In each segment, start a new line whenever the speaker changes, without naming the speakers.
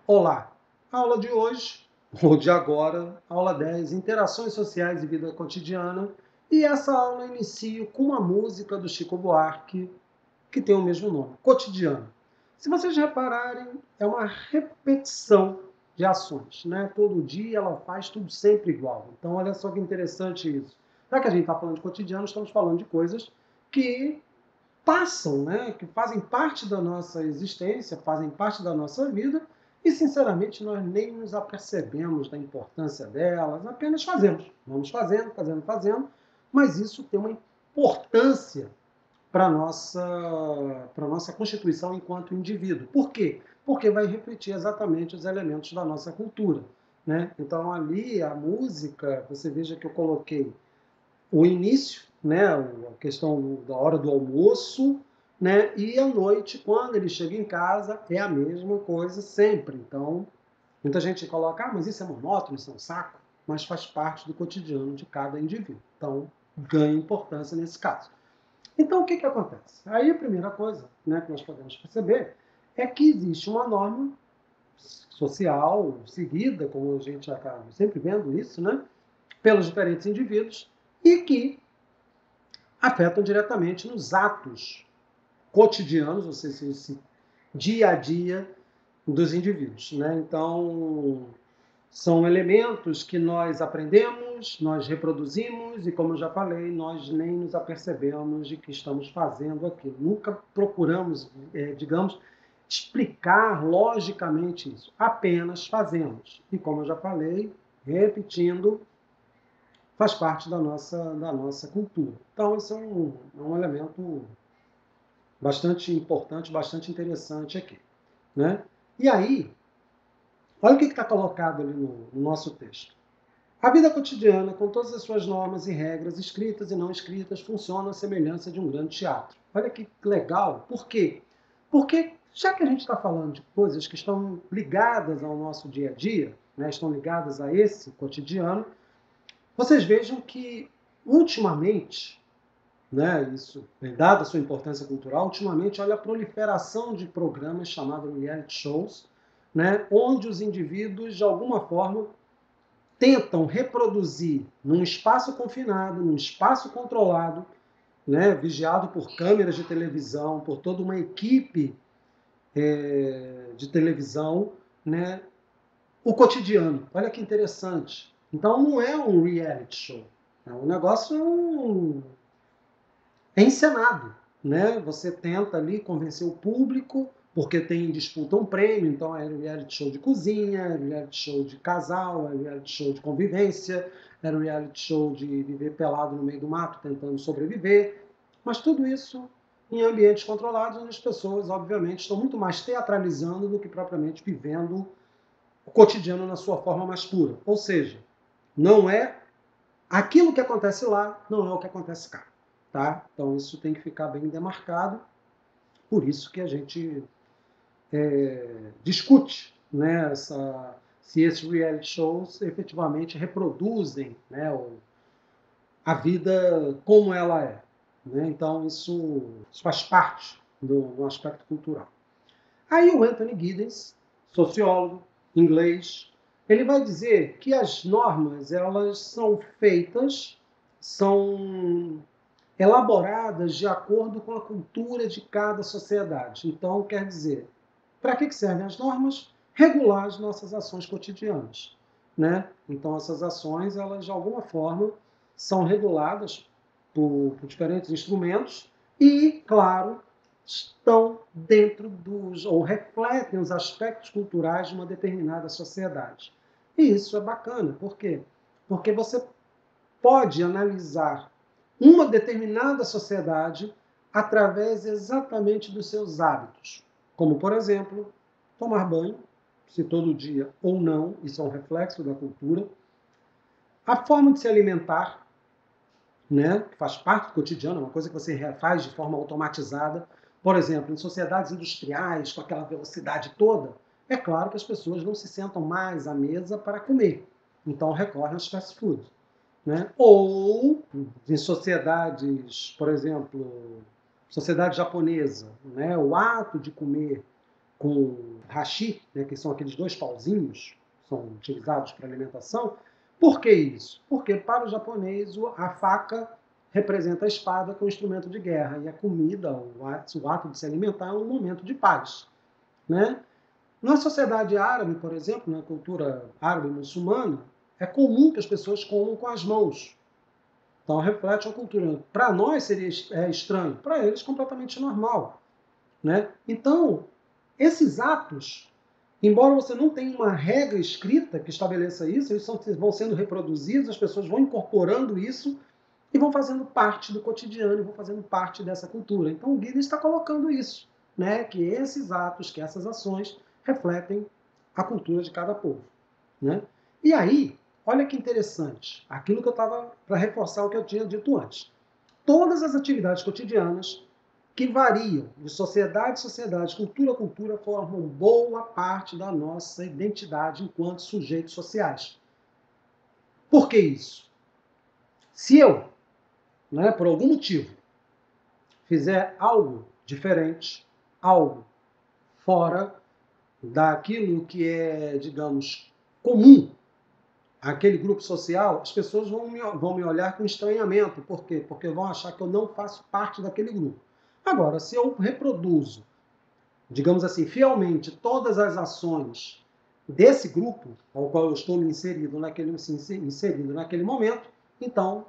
Olá! A aula de hoje, ou de agora, aula 10, Interações Sociais e Vida Cotidiana, e essa aula eu inicio com uma música do Chico Buarque, que tem o mesmo nome, Cotidiano. Se vocês repararem, é uma repetição de ações, né? Todo dia ela faz tudo sempre igual. Então, olha só que interessante isso. Já que a gente está falando de cotidiano, estamos falando de coisas que passam, né, que fazem parte da nossa existência, fazem parte da nossa vida, e sinceramente nós nem nos apercebemos da importância delas, apenas fazemos. Vamos fazendo, fazendo, fazendo, mas isso tem uma importância para a nossa constituição enquanto indivíduo. Por quê? Porque vai refletir exatamente os elementos da nossa cultura. Né? Então, ali, a música, você veja que eu coloquei o início, né, a questão da hora do almoço, né, e à noite, quando ele chega em casa, é a mesma coisa sempre. Então, muita gente coloca, mas isso é monótono, isso é um saco, mas faz parte do cotidiano de cada indivíduo. Então, ganha importância nesse caso. Então, o que acontece? Aí a primeira coisa, né, que nós podemos perceber é que existe uma norma social seguida, como a gente acaba sempre vendo isso, né, pelos diferentes indivíduos, e que afetam diretamente nos atos cotidianos, ou seja, esse dia a dia dos indivíduos. Né? Então, são elementos que nós aprendemos, nós reproduzimos e, como eu já falei, nós nem nos apercebemos de que estamos fazendo aquilo. Nunca procuramos, digamos, explicar logicamente isso. Apenas fazemos. E, como eu já falei, repetindo, faz parte da nossa cultura. Então, isso é um elemento bastante importante, bastante interessante aqui. Né? E aí, olha o que está colocado ali no nosso texto. A vida cotidiana, com todas as suas normas e regras, escritas e não escritas, funciona à semelhança de um grande teatro. Olha que legal. Por quê? Porque, já que a gente está falando de coisas que estão ligadas ao nosso dia a dia, né, estão ligadas a esse cotidiano, vocês vejam que, ultimamente, né, isso, dada a sua importância cultural, ultimamente, olha a proliferação de programas chamados reality shows, né, onde os indivíduos, de alguma forma, tentam reproduzir num espaço confinado, num espaço controlado, né, vigiado por câmeras de televisão, por toda uma equipe de televisão, né, o cotidiano. Olha que interessante. Então não é um reality show, é um negócio encenado, né? Você tenta ali convencer o público, porque tem em disputa um prêmio, então é reality show de cozinha, é reality show de casal, é reality show de convivência, é reality show de viver pelado no meio do mato tentando sobreviver, mas tudo isso em ambientes controlados, onde as pessoas, obviamente, estão muito mais teatralizando do que propriamente vivendo o cotidiano na sua forma mais pura. Ou seja, não é aquilo que acontece lá, não é o que acontece cá. Tá? Então isso tem que ficar bem demarcado, por isso que a gente discute, né, se esses reality shows efetivamente reproduzem, né, a vida como ela é. Né? Então isso faz parte do aspecto cultural. Aí o Anthony Giddens, sociólogo, inglês, ele vai dizer que as normas elas são feitas, são elaboradas de acordo com a cultura de cada sociedade. Então, quer dizer, para que servem as normas? Regular as nossas ações cotidianas. Né? Então, essas ações, elas de alguma forma, são reguladas por diferentes instrumentos e, claro, estão dentro dos, ou refletem os aspectos culturais de uma determinada sociedade. E isso é bacana, por quê? Porque você pode analisar uma determinada sociedade através exatamente dos seus hábitos. Como, por exemplo, tomar banho, se todo dia ou não, isso é um reflexo da cultura. A forma de se alimentar, né, que faz parte do cotidiano, é uma coisa que você faz de forma automatizada. Por exemplo, em sociedades industriais, com aquela velocidade toda, é claro que as pessoas não se sentam mais à mesa para comer. Então recorrem aos fast food. Né? Ou em sociedades, por exemplo, sociedade japonesa, né? O ato de comer com hashi, né, que são aqueles 2 pauzinhos que são utilizados para alimentação. Por que isso? Porque para o japonês a faca representa a espada, que é um instrumento de guerra, e a comida, o ato de se alimentar, é um momento de paz, né? Na sociedade árabe, por exemplo, na cultura árabe muçulmana, é comum que as pessoas comam com as mãos. Então reflete uma cultura. Para nós seria estranho, para eles completamente normal, né? Então, esses atos, embora você não tenha uma regra escrita que estabeleça isso, eles vão sendo reproduzidos, as pessoas vão incorporando isso e vão fazendo parte do cotidiano, e vão fazendo parte dessa cultura. Então o Guinness está colocando isso, né? Que esses atos, que essas ações refletem a cultura de cada povo, né? E aí, olha que interessante, aquilo que eu estava para reforçar o que eu tinha dito antes. Todas as atividades cotidianas que variam de sociedade a sociedade, cultura a cultura, formam boa parte da nossa identidade enquanto sujeitos sociais. Por que isso? Se eu, né, por algum motivo, fizer algo diferente, algo fora daquilo que é, digamos, comum àquele grupo social, as pessoas vão me olhar com estranhamento. Por quê? Porque vão achar que eu não faço parte daquele grupo. Agora, se eu reproduzo, digamos assim, fielmente todas as ações desse grupo ao qual eu estou me inserindo naquele momento, então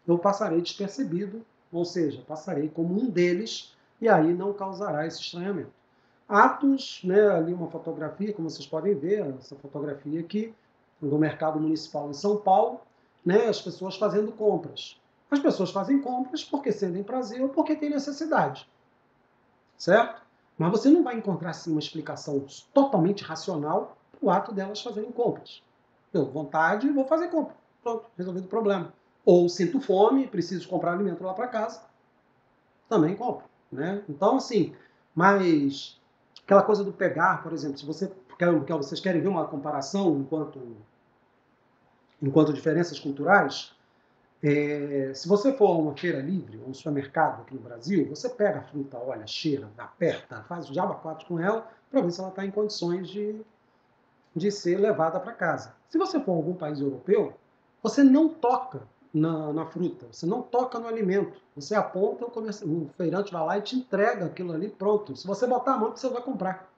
eu passarei despercebido, ou seja, passarei como um deles, e aí não causará esse estranhamento. Atos, né, ali uma fotografia, como vocês podem ver, essa fotografia aqui, do mercado municipal em São Paulo, né, as pessoas fazendo compras. As pessoas fazem compras porque sentem prazer ou porque têm necessidade, certo? Mas você não vai encontrar assim, uma explicação totalmente racional para o ato delas fazerem compras. Eu, vontade, vou fazer compra. Pronto, resolvido o problema. Ou sinto fome, preciso comprar alimento lá para casa, também compro, né? Então, assim, mas aquela coisa do pegar, por exemplo, se vocês querem ver uma comparação enquanto diferenças culturais, se você for a uma feira livre, ou um supermercado aqui no Brasil, você pega a fruta, olha, cheira, aperta, faz o diabo quatro com ela, para ver se ela está em condições de ser levada para casa. Se você for a algum país europeu, você não toca na fruta, você não toca no alimento. Você aponta, o feirante vai lá e te entrega aquilo ali pronto. Se você botar a mão, você vai comprar,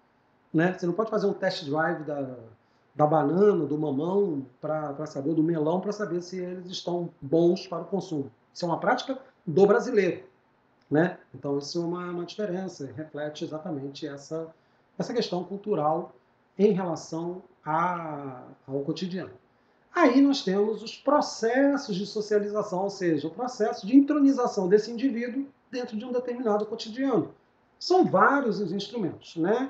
né? Você não pode fazer um test drive da banana, do mamão, para saber, do melão, para saber se eles estão bons para o consumo. Isso é uma prática do brasileiro, né? Então isso é uma diferença, reflete exatamente essa questão cultural em relação ao cotidiano. Aí nós temos os processos de socialização, ou seja, o processo de intronização desse indivíduo dentro de um determinado cotidiano. São vários os instrumentos, né?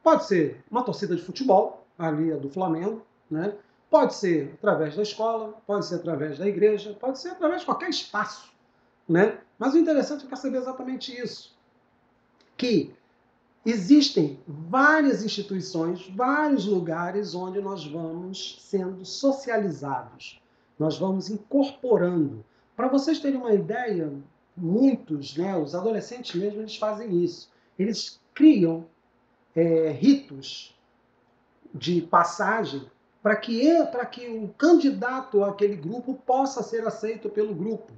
Pode ser uma torcida de futebol, ali a do Flamengo, né? Pode ser através da escola, pode ser através da igreja, pode ser através de qualquer espaço, né? Mas o interessante é perceber exatamente isso, que existem várias instituições, vários lugares onde nós vamos sendo socializados, nós vamos incorporando. Para vocês terem uma ideia, muitos, né, os adolescentes mesmo, eles fazem isso. Eles criam ritos de passagem para que o candidato àquele grupo possa ser aceito pelo grupo,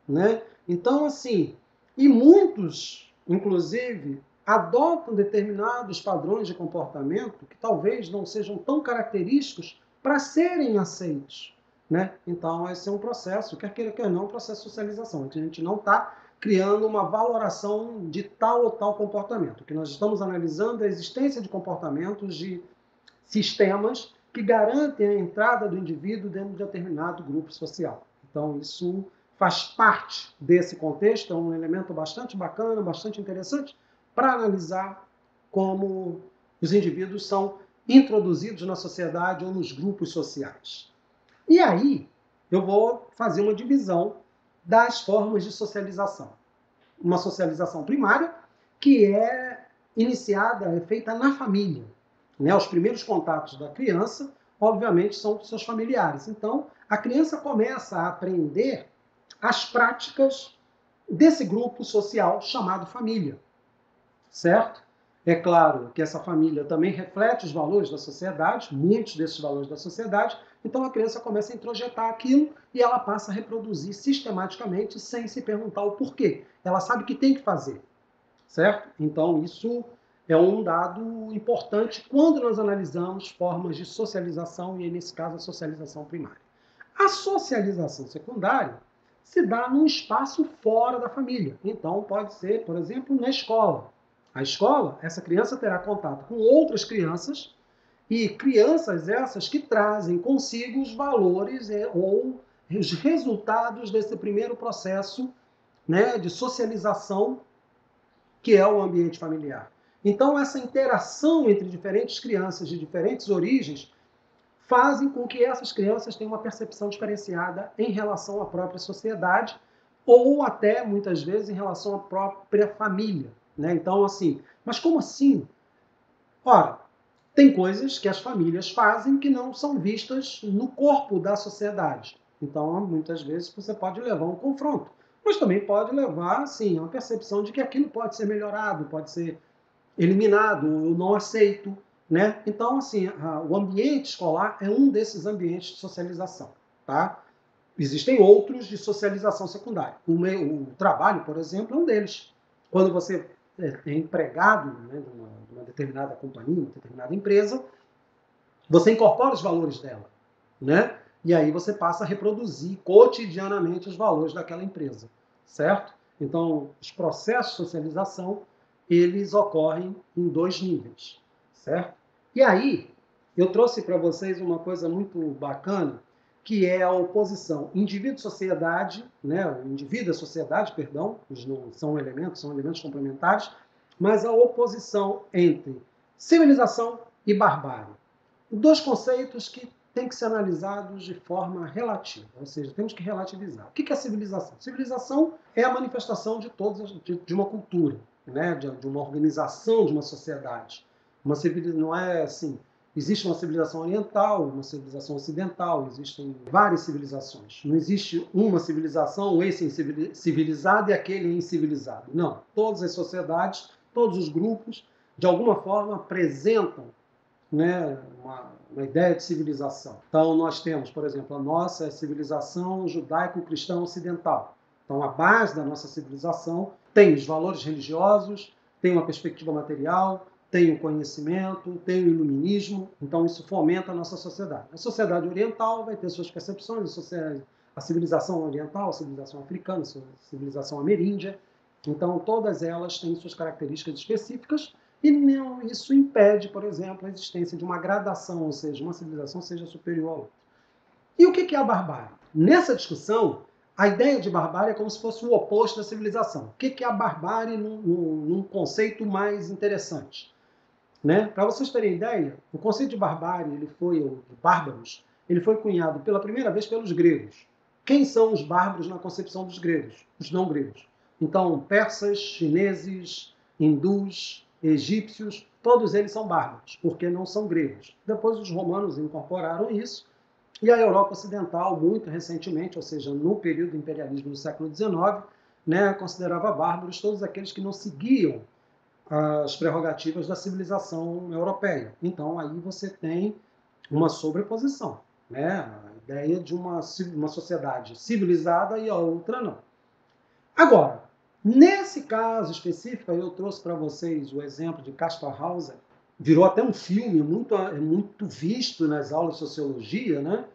né? Então, assim, e muitos, inclusive, adotam determinados padrões de comportamento que talvez não sejam tão característicos para serem aceitos, né? Então, esse é um processo, quer queira, quer não, um processo de socialização. A gente não está criando uma valoração de tal ou tal comportamento. O que nós estamos analisando é a existência de comportamentos, de sistemas que garantem a entrada do indivíduo dentro de determinado grupo social. Então, isso faz parte desse contexto, é um elemento bastante bacana, bastante interessante para analisar como os indivíduos são introduzidos na sociedade ou nos grupos sociais. E aí, eu vou fazer uma divisão das formas de socialização. Uma socialização primária, que é iniciada, é feita na família. Né? Os primeiros contatos da criança, obviamente, são com seus familiares. Então, a criança começa a aprender as práticas desse grupo social chamado família, certo? É claro que essa família também reflete os valores da sociedade, muitos desses valores da sociedade, então a criança começa a introjetar aquilo e ela passa a reproduzir sistematicamente sem se perguntar o porquê. Ela sabe que tem que fazer, certo? Então isso é um dado importante quando nós analisamos formas de socialização e, nesse caso, a socialização primária. A socialização secundária se dá num espaço fora da família. Então, pode ser, por exemplo, na escola. A escola, essa criança terá contato com outras crianças e crianças essas que trazem consigo os valores ou os resultados desse primeiro processo, né, de socialização que é o ambiente familiar. Então, essa interação entre diferentes crianças de diferentes origens fazem com que essas crianças tenham uma percepção diferenciada em relação à própria sociedade ou até, muitas vezes, em relação à própria família. Né? Então, assim, mas como assim? Ora, tem coisas que as famílias fazem que não são vistas no corpo da sociedade. Então, muitas vezes, você pode levar um confronto. Mas também pode levar, assim, a uma percepção de que aquilo pode ser melhorado, pode ser eliminado, ou não aceito. Né? Então, assim, o ambiente escolar é um desses ambientes de socialização. Tá? Existem outros de socialização secundária. O trabalho, por exemplo, é um deles. Quando você é empregado, né, de uma determinada companhia, uma determinada empresa, você incorpora os valores dela. Né? E aí você passa a reproduzir cotidianamente os valores daquela empresa. Certo? Então, os processos de socialização, eles ocorrem em dois níveis. Certo? E aí, eu trouxe para vocês uma coisa muito bacana, que é a oposição indivíduo-sociedade, né? O indivíduo e a sociedade, perdão, não são elementos complementares, mas a oposição entre civilização e barbárie. Dois conceitos que têm que ser analisados de forma relativa, ou seja, temos que relativizar. O que é civilização? Civilização é a manifestação de uma cultura, né? de uma organização de uma sociedade. Uma civilização não é assim. Existe uma civilização oriental, uma civilização ocidental, existem várias civilizações. Não existe uma civilização, esse é civilizado e aquele é incivilizado. Não. Todas as sociedades, todos os grupos, de alguma forma, apresentam, né, uma ideia de civilização. Então, nós temos, por exemplo, a nossa civilização judaico-cristã ocidental. Então, a base da nossa civilização tem os valores religiosos, tem uma perspectiva material, tem o conhecimento, tem o iluminismo, então isso fomenta a nossa sociedade. A sociedade oriental vai ter suas percepções, a civilização oriental, a civilização africana, a civilização ameríndia, então todas elas têm suas características específicas e não, isso impede, por exemplo, a existência de uma gradação, ou seja, uma civilização seja superior à outra. E o que é a barbárie? Nessa discussão, a ideia de barbárie é como se fosse o oposto da civilização. O que é a barbárie num conceito mais interessante? Né? Para vocês terem ideia, o conceito de barbárie, de bárbaros, ele foi cunhado pela primeira vez pelos gregos. Quem são os bárbaros na concepção dos gregos? Os não gregos. Então, persas, chineses, hindus, egípcios, todos eles são bárbaros, porque não são gregos. Depois os romanos incorporaram isso, e a Europa Ocidental, muito recentemente, ou seja, no período do imperialismo do século XIX, né, considerava bárbaros todos aqueles que não seguiam as prerrogativas da civilização europeia. Então, aí você tem uma sobreposição, né? A ideia de uma sociedade civilizada e a outra não. Agora, nesse caso específico, eu trouxe para vocês o exemplo de Caspar Hauser, virou até um filme muito visto nas aulas de sociologia, né?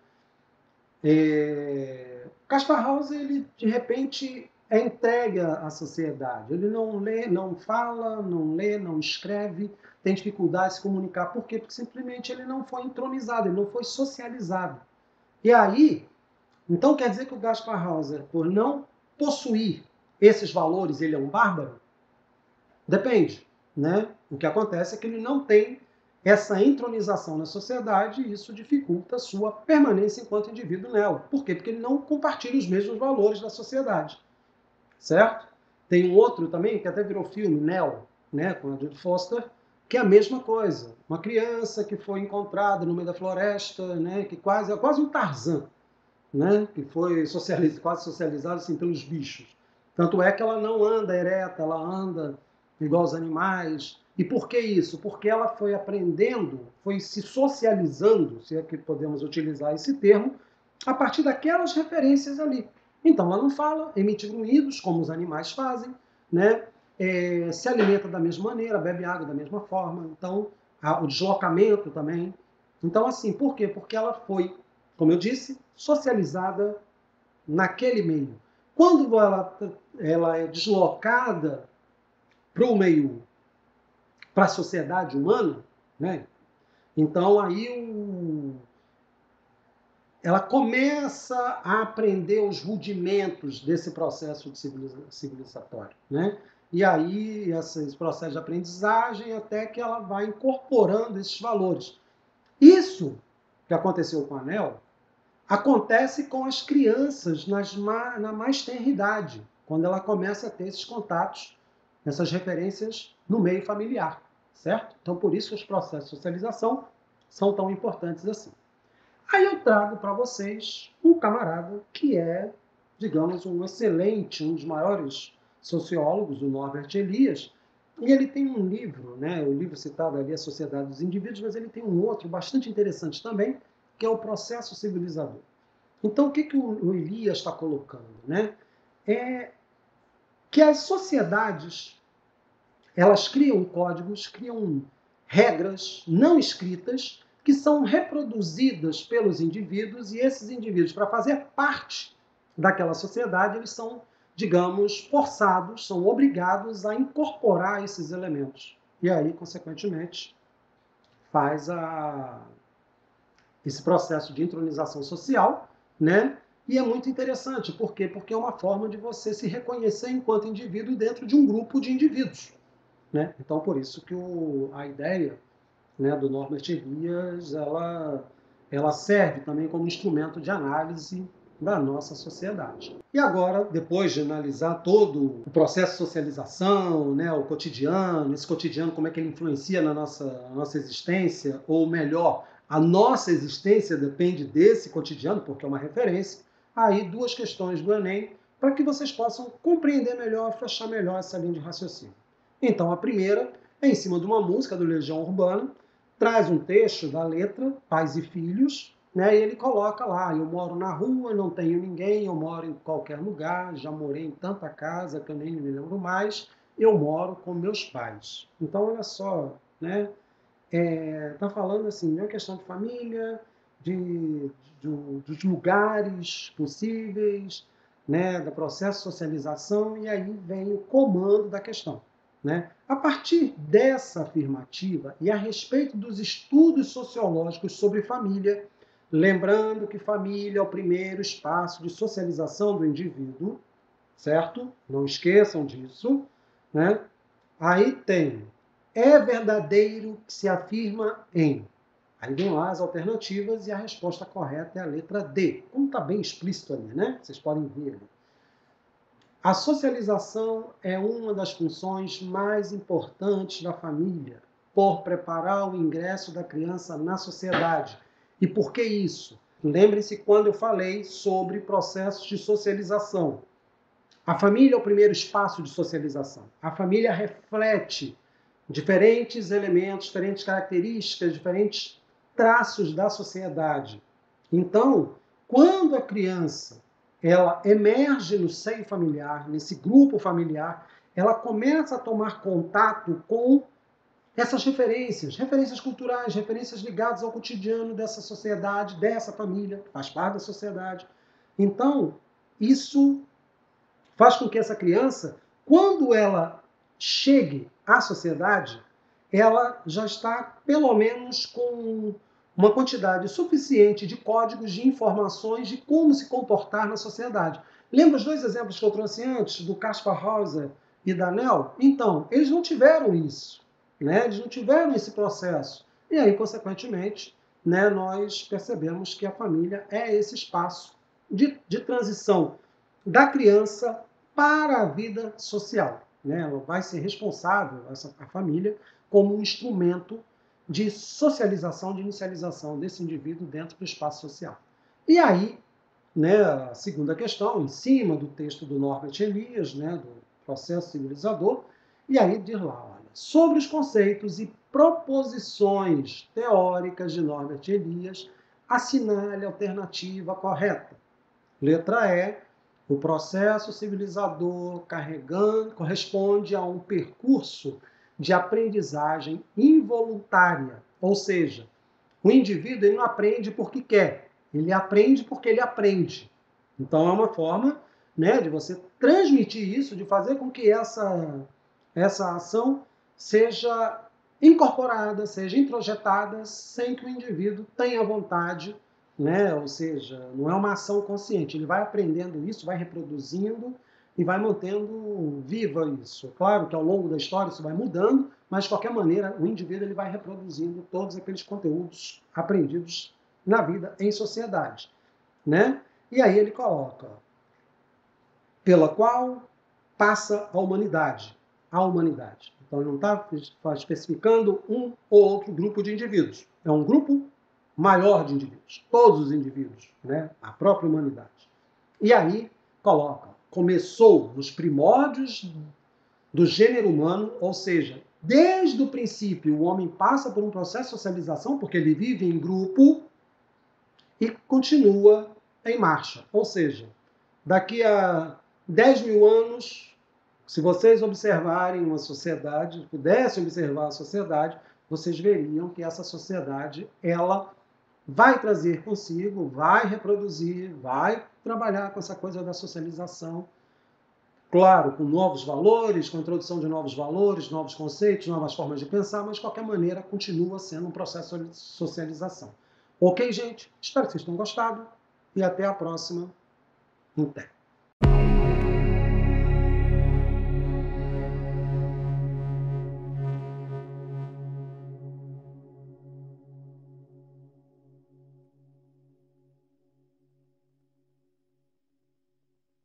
Caspar Hauser, ele, de repente, é entregue à sociedade. Ele não lê, não fala, não lê, não escreve, tem dificuldade de se comunicar. Por quê? Porque simplesmente ele não foi entronizado, ele não foi socializado. E aí, então quer dizer que o Caspar Hauser, por não possuir esses valores, ele é um bárbaro? Depende, né? O que acontece é que ele não tem essa entronização na sociedade e isso dificulta a sua permanência enquanto indivíduo nela. Por quê? Porque ele não compartilha os mesmos valores da sociedade. Certo? Tem um outro também, que até virou filme, Nell, né, com a Judy Foster, que é a mesma coisa. Uma criança que foi encontrada no meio da floresta, né, que é quase um Tarzan, né, que foi quase socializado assim, pelos bichos. Tanto é que ela não anda ereta, ela anda igual aos animais. E por que isso? Porque ela foi aprendendo, foi se socializando, se é que podemos utilizar esse termo, a partir daquelas referências ali. Então, ela não fala, emite grunhidos, como os animais fazem, né? Se alimenta da mesma maneira, bebe água da mesma forma. Então, o deslocamento também. Então, assim, por quê? Porque ela foi, como eu disse, socializada naquele meio. Quando ela é deslocada para o meio, para a sociedade humana, né? Então aí ela começa a aprender os rudimentos desse processo civilizatório, né? E aí esse processo de aprendizagem até que ela vai incorporando esses valores. Isso que aconteceu com a Anel acontece com as crianças na mais tenra idade, quando ela começa a ter esses contatos, essas referências no meio familiar, certo? Então, por isso que os processos de socialização são tão importantes assim. Aí eu trago para vocês um camarada que é, digamos, um excelente, um dos maiores sociólogos, o Norbert Elias, e ele tem um livro, né, o livro citado ali, A Sociedade dos Indivíduos, mas ele tem um outro bastante interessante também, que é o processo civilizador. Então, o que o Elias está colocando? Né? É que as sociedades, elas criam códigos, criam regras não escritas, que são reproduzidas pelos indivíduos, e esses indivíduos, para fazer parte daquela sociedade, eles são, digamos, forçados, são obrigados a incorporar esses elementos. E aí, consequentemente, faz esse processo de intronização social, né? E é muito interessante, por quê? Porque é uma forma de você se reconhecer enquanto indivíduo dentro de um grupo de indivíduos, né? Então, por isso que a ideia, né, do Norbert Elias, ela serve também como instrumento de análise da nossa sociedade. E agora, depois de analisar todo o processo de socialização, né, o cotidiano, esse cotidiano, como é que ele influencia na nossa existência, ou melhor, a nossa existência depende desse cotidiano, porque é uma referência, aí duas questões do Enem, para que vocês possam compreender melhor, fechar melhor essa linha de raciocínio. Então, a primeira é em cima de uma música do Legião Urbana, traz um trecho da letra, Pais e Filhos, né, e ele coloca lá, eu moro na rua, não tenho ninguém, eu moro em qualquer lugar, já morei em tanta casa que eu nem me lembro mais, eu moro com meus pais. Então, olha só, né, tá falando assim, é uma questão de família, dos lugares possíveis, né, do processo de socialização, e aí vem o comando da questão. Né? A partir dessa afirmativa e a respeito dos estudos sociológicos sobre família, lembrando que família é o primeiro espaço de socialização do indivíduo, certo? Não esqueçam disso. Né? Aí tem, é verdadeiro que se afirma em. Aí vem lá as alternativas e a resposta correta é a letra D. Como está bem explícito ali, né? Vocês podem ver ali. A socialização é uma das funções mais importantes da família, por preparar o ingresso da criança na sociedade. E por que isso? Lembre-se quando eu falei sobre processos de socialização. A família é o primeiro espaço de socialização. A família reflete diferentes elementos, diferentes características, diferentes traços da sociedade. Então, quando a criança ela emerge no seio familiar, nesse grupo familiar, ela começa a tomar contato com essas referências culturais, referências ligadas ao cotidiano dessa sociedade, dessa família, que faz parte da sociedade. Então, isso faz com que essa criança, quando ela chegue à sociedade, ela já está, pelo menos, com uma quantidade suficiente de códigos, de informações de como se comportar na sociedade. Lembra os dois exemplos que eu trouxe antes, do Kaspar Hauser e da Nell? Então, eles não tiveram isso, né? Eles não tiveram esse processo. E aí, consequentemente, né, nós percebemos que a família é esse espaço de transição da criança para a vida social. Né? Ela vai ser responsável, a família, como um instrumento de socialização, de inicialização desse indivíduo dentro do espaço social. E aí, né, a segunda questão, em cima do texto do Norbert Elias, né, do processo civilizador, e aí diz lá, olha, sobre os conceitos e proposições teóricas de Norbert Elias, assinale a alternativa correta. Letra E. O processo civilizador corresponde a um percurso de aprendizagem involuntária, ou seja, o indivíduo ele não aprende porque quer, ele aprende porque ele aprende. Então é uma forma, né, de você transmitir isso, de fazer com que essa ação seja incorporada, seja introjetada, sem que o indivíduo tenha vontade, né? Ou seja, não é uma ação consciente. Ele vai aprendendo isso, vai reproduzindo e vai mantendo viva isso. Claro que ao longo da história isso vai mudando, mas de qualquer maneira o indivíduo ele vai reproduzindo todos aqueles conteúdos aprendidos na vida em sociedade, né? E aí ele coloca pela qual passa a humanidade. A humanidade. Então, ele não está especificando um ou outro grupo de indivíduos. É um grupo maior de indivíduos. Todos os indivíduos, né? A própria humanidade. E aí, coloca, começou nos primórdios do gênero humano, ou seja, desde o princípio o homem passa por um processo de socialização, porque ele vive em grupo e continua em marcha. Ou seja, daqui a 10 mil anos, se vocês observarem uma sociedade, pudessem observar a sociedade, vocês veriam que essa sociedade, ela vai trazer consigo, vai reproduzir, vai trabalhar com essa coisa da socialização, claro, com novos valores, com a introdução de novos valores, novos conceitos, novas formas de pensar, mas de qualquer maneira continua sendo um processo de socialização. Ok, gente? Espero que vocês tenham gostado e até a próxima. Até.